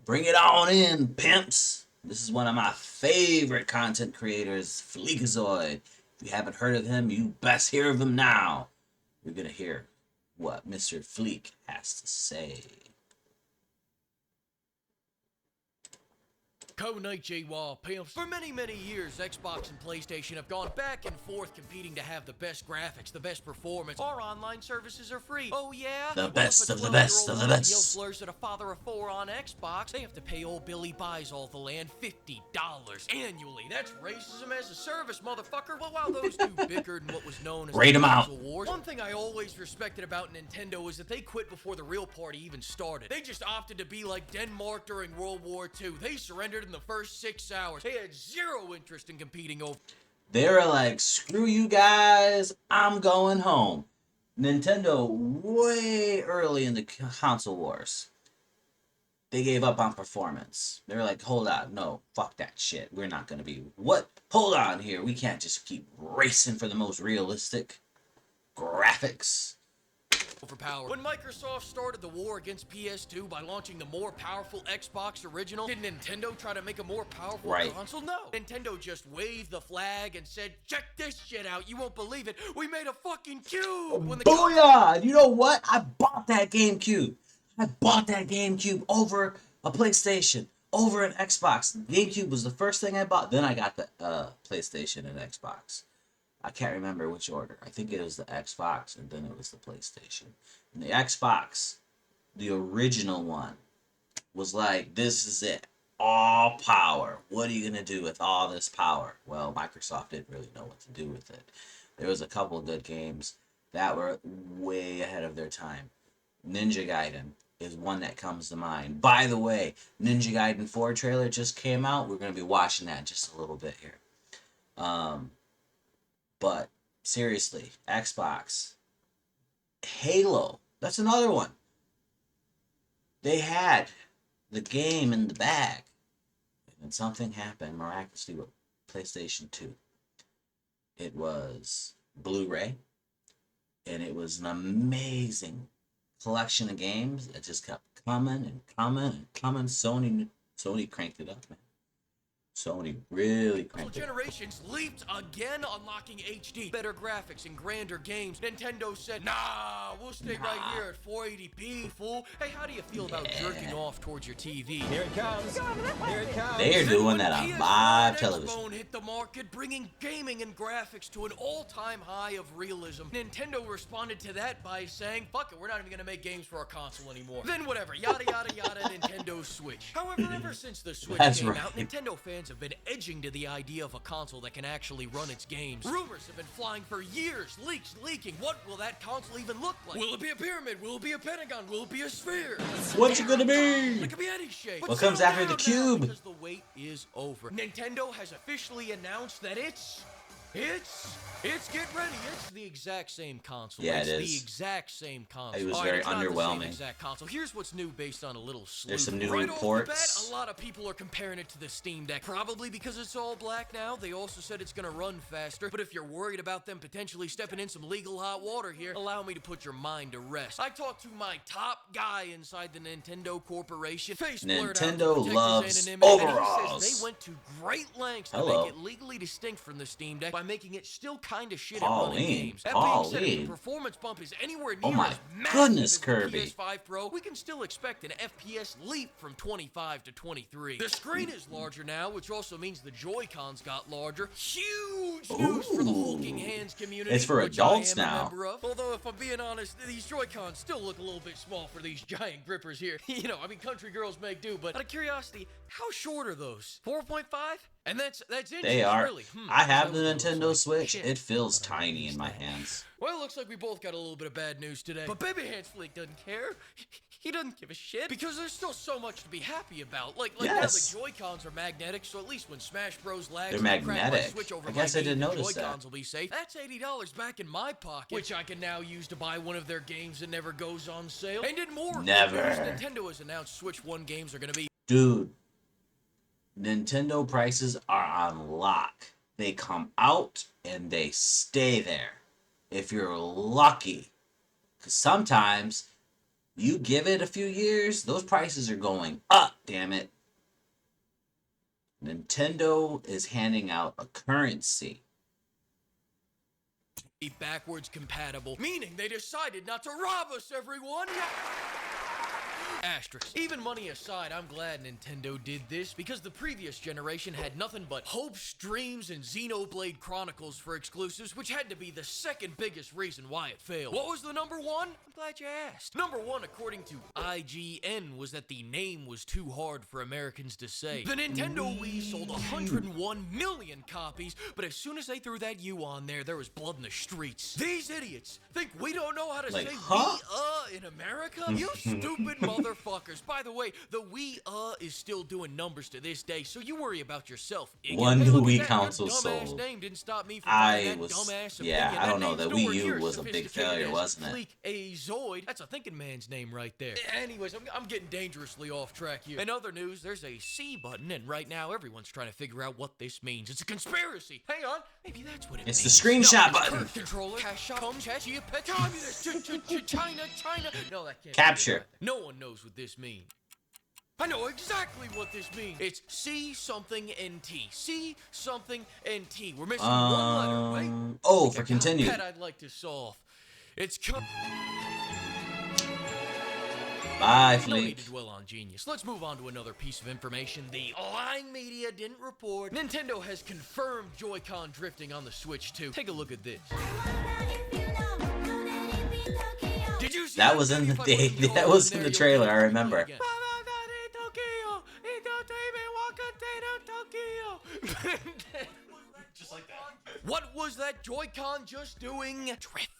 Bring it on in, pimps. This is one of my favorite content creators, FLEEKAZOID. If you haven't heard of him, you best hear of him now. You're going to hear what Mr. Fleek has to say. Konnichiwa, pimps. For many, many years, Xbox and PlayStation have gone back and forth competing to have the best graphics, the best performance. Our online services are free. Oh yeah? The best of the best of the best. Yells slurs at a father of four on Xbox. They have to pay old Billy Buys All the Land $50 annually. That's racism as a service, motherfucker. Well, while those two bickered in what was known as Rate 'em out. console wars, one thing I always respected about Nintendo is that they quit before the real party even started. They just opted to be like Denmark during World War II. They surrendered in the first 6 hours. They had zero interest in competing over. They were like, screw you guys, I'm going home. Nintendo, way early in the console wars, they gave up on performance. They were like, hold on, no, fuck that shit. We're not going to be, what? Hold on here. We can't just keep racing for the most realistic graphics. Overpowered. When Microsoft started the war against PS2 by launching the more powerful Xbox original, did Nintendo try to make a more powerful console? No. Nintendo just waved the flag and said, check this shit out, you won't believe it, we made a fucking cube! When the Booyah! You know what? I bought that GameCube. I bought that GameCube over a PlayStation, over an Xbox. GameCube was the first thing I bought. Then I got the PlayStation and Xbox. I can't remember which order. I think it was the Xbox and then it was the PlayStation. And the Xbox, the original one, was like, this is it. All power. What are you going to do with all this power? Well, Microsoft didn't really know what to do with it. There was a couple of good games that were way ahead of their time. Ninja Gaiden is one that comes to mind. By the way, Ninja Gaiden 4 trailer just came out. We're going to be watching that just a little bit here. But seriously, Xbox, Halo, that's another one. They had the game in the bag, and then something happened miraculously with PlayStation 2. It was Blu-ray, and it was an amazing collection of games that just kept coming and coming and coming. Sony cranked it up, man. Sony really cranked it. Generations leaped again, unlocking HD, better graphics, and grander games. Nintendo said, nah, we'll stay right here at 480p, fool. Hey, how do you feel about jerking off towards your TV? Here it comes. Here it comes. They're doing that on live television. Phone hit the market, bringing gaming and graphics to an all-time high of realism. Nintendo responded to that by saying, fuck it, we're not even gonna make games for our console anymore. Then whatever, yada yada yada, Nintendo Switch. However, ever since the Switch came out, Nintendo fans have been edging to the idea of a console that can actually run its games. Rumors have been flying for years, leaks leaking. What will that console even look like? Will it be a pyramid? Will it be a pentagon? Will it be a sphere? What's it gonna be? It could be any shape. What comes after the cube? Because the wait is over. Nintendo has officially announced that it's get ready. It's the exact same console. Yeah, it's it the is. exact same console. It was All very it's not the same underwhelming. exact console. Here's what's new based on a little sleuth. There's some new right reports. Off the bat, a lot of people are comparing it to the Steam Deck. Probably because it's all black now. They also said it's gonna run faster. But if you're worried about them potentially stepping in some legal hot water here, allow me to put your mind to rest. I talked to my top guy inside the Nintendo Corporation. Nintendo loves overalls. He says they went to great lengths to make it legally distinct from the Steam Deck by making it still kind of shit at running games. That being said, if the performance bump is anywhere near as massive as the PS5 Pro, we can still expect an FPS leap from 25 to 23. The screen is larger now, which also means the Joy-Cons got larger. Huge news for the hulking hands community. It's for adults now. Although, if I'm being honest, these Joy-Cons still look a little bit small for these giant grippers here. You know, I mean, country girls make do, but out of curiosity, how short are those? 4.5? And that's inches, they are. Really. I have the Nintendo Switch. It feels tiny in my hands. Well, it looks like we both got a little bit of bad news today. But Baby Hands Fleek doesn't care. He doesn't give a shit. Because there's still so much to be happy about. Like now the Joy-Cons are magnetic, so at least when Smash Bros. Lags, they're magnetic. Switch over I guess I didn't notice Joy-Cons that. will be safe. That's $80 back in my pocket, which I can now use to buy one of their games that never goes on sale. And in more never. Nintendo has announced Switch 1 games are going to be... Dude, Nintendo prices are on lock. They come out and they stay there. If you're lucky. Because sometimes You give it a few years, those prices are going up, damn it. Nintendo is handing out a currency. Be backwards compatible, meaning they decided not to rob us, everyone! Asterisk. Even money aside, I'm glad Nintendo did this because the previous generation had nothing but Hopes, Dreams, and Xenoblade Chronicles for exclusives, which had to be the second biggest reason why it failed. What was the number one? I'm glad you asked. Number one, according to IGN, was that the name was too hard for Americans to say. The Nintendo Wii sold 101 million copies, but as soon as they threw that U on there was blood in the streets. These idiots think we don't know how to say Wii in America? You stupid motherfuckers. By the way, the Wii is still doing numbers to this day, so you worry about yourself. One new Wii console Your dumbass sold. name didn't stop me from I that dumbass was, yeah, opinion. I don't That know. The name's Wii nowhere U near was a big sophisticated failure, as wasn't it? FLEEKAZOID. That's a thinking man's name right there. Anyways, I'm getting dangerously off track here. In other news, there's a C button, and right now everyone's trying to figure out what this means. It's a conspiracy. Hang on, maybe that's what it means. It's the screenshot button. Current controller, cash shop, home chat, communist, China. No, that can't Capture. be. No one knows what this means. I know exactly what this means. It's C something NT. C something NT. We're missing one letter, right? Oh, for continue. That I'd like to solve. It's Bye, No need to Fleek. dwell on genius. Let's move on to another piece of information the lying media didn't report. Nintendo has confirmed Joy-Con drifting on the Switch 2. Take a look at this. Did you see That was in the that was in the trailer, I remember. Just like that. What was that Joy-Con just doing? Drifting.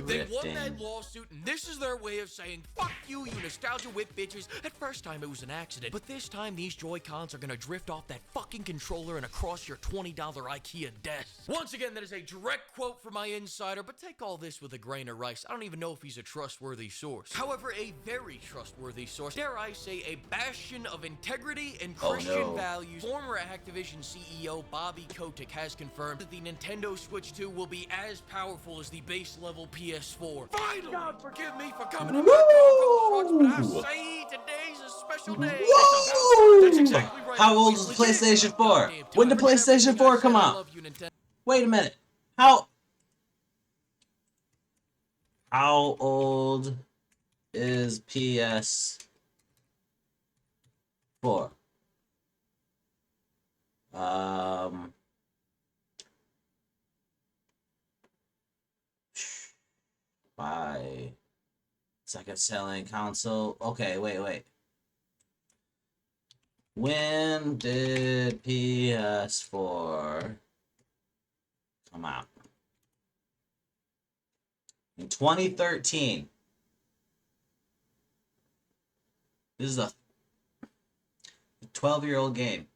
They won that lawsuit, and this is their way of saying, fuck you, you nostalgia whip bitches. At first time, it was an accident, but this time, these Joy-Cons are gonna drift off that fucking controller and across your $20 IKEA desk. Once again, that is a direct quote from my insider, but take all this with a grain of rice. I don't even know if he's a trustworthy source. However, a very trustworthy source, dare I say, a bastion of integrity and Christian values, former Activision CEO Bobby Kotick has confirmed that the Nintendo Switch 2 will be as powerful as the base level PS4. Finally! God forgive me for coming in my cargo shorts, but I say today's a special day. Woo! That's exactly right. How old is the PlayStation 4? When did PlayStation 4 come out? Wait a minute. How old is PS4? By second selling console. Okay, wait. When did PS4 come out? In 2013. This is a 12-year-old game.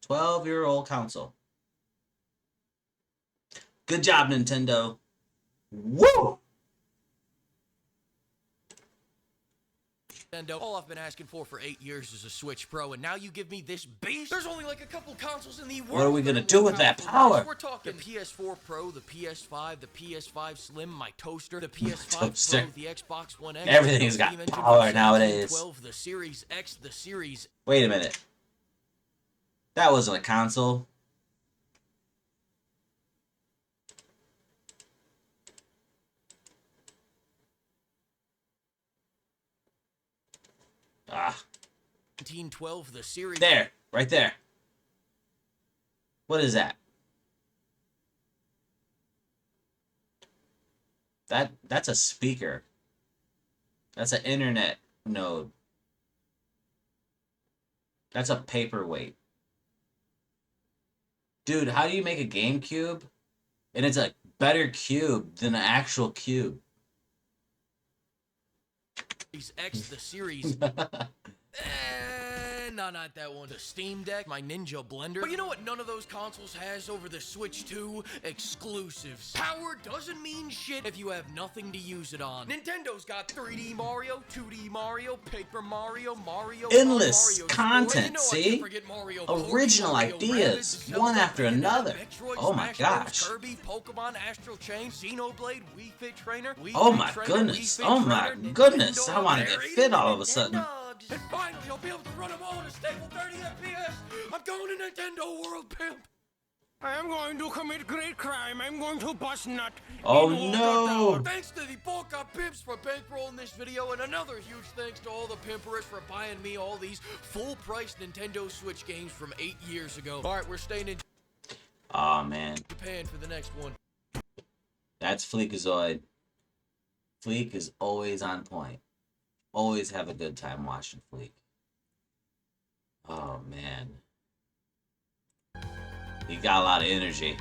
12-year-old console. Good job, Nintendo. Woo! All I've been asking for 8 years is a Switch Pro, and now you give me this beast? There's only like a couple consoles in the world. What are we gonna do with that power? We're talking the PS4 Pro, the PS5, the PS5 Slim, my toaster, the PS5 Toaster. Pro, the Xbox One X. Everything's got power nowadays. 12, the Series X, the Series. Wait a minute. That wasn't a console. Ah. 1912, the Series. There. Right there. What is that? That's a speaker. That's an internet node. That's a paperweight. Dude, how do you make a GameCube? And it's a better cube than an actual cube. X, the Series. Not not that one. The Steam Deck, my Ninja Blender. But you know what none of those consoles has over the Switch 2? Exclusives. Power doesn't mean shit if you have nothing to use it on. Nintendo's got 3D Mario, 2D Mario, Paper Mario, Mario, Endless Mario content, Sport. You know I see? can't forget Mario Original Mario ideas, Rabbids, one Zelda, after Bayonetta, another. Metroid, Oh my Smash Bros, gosh. Kirby, Pokemon, Astral Chain, Xenoblade, Wii Fit Trainer, Wii Oh Fit my Trainer, goodness. Wii Fit Oh my Trainer, goodness. Nintendo I want to get Berry, fit all of a sudden. Nintendogs. And finally, I'll be able to run them all at a stable 30 FPS. I'm going to Nintendo World, pimp. I am going to commit great crime. I'm going to bust nut. Oh in water no. tower. Thanks to the Polka Pimps for bankrolling this video, and another huge thanks to all the pimpers for buying me all these full-price Nintendo Switch games from 8 years ago. All right, we're staying in Oh man. Japan for the next one. That's FLEEKAZOID. Fleek is always on point. Always have a good time watching Fleek. Oh man. He got a lot of energy.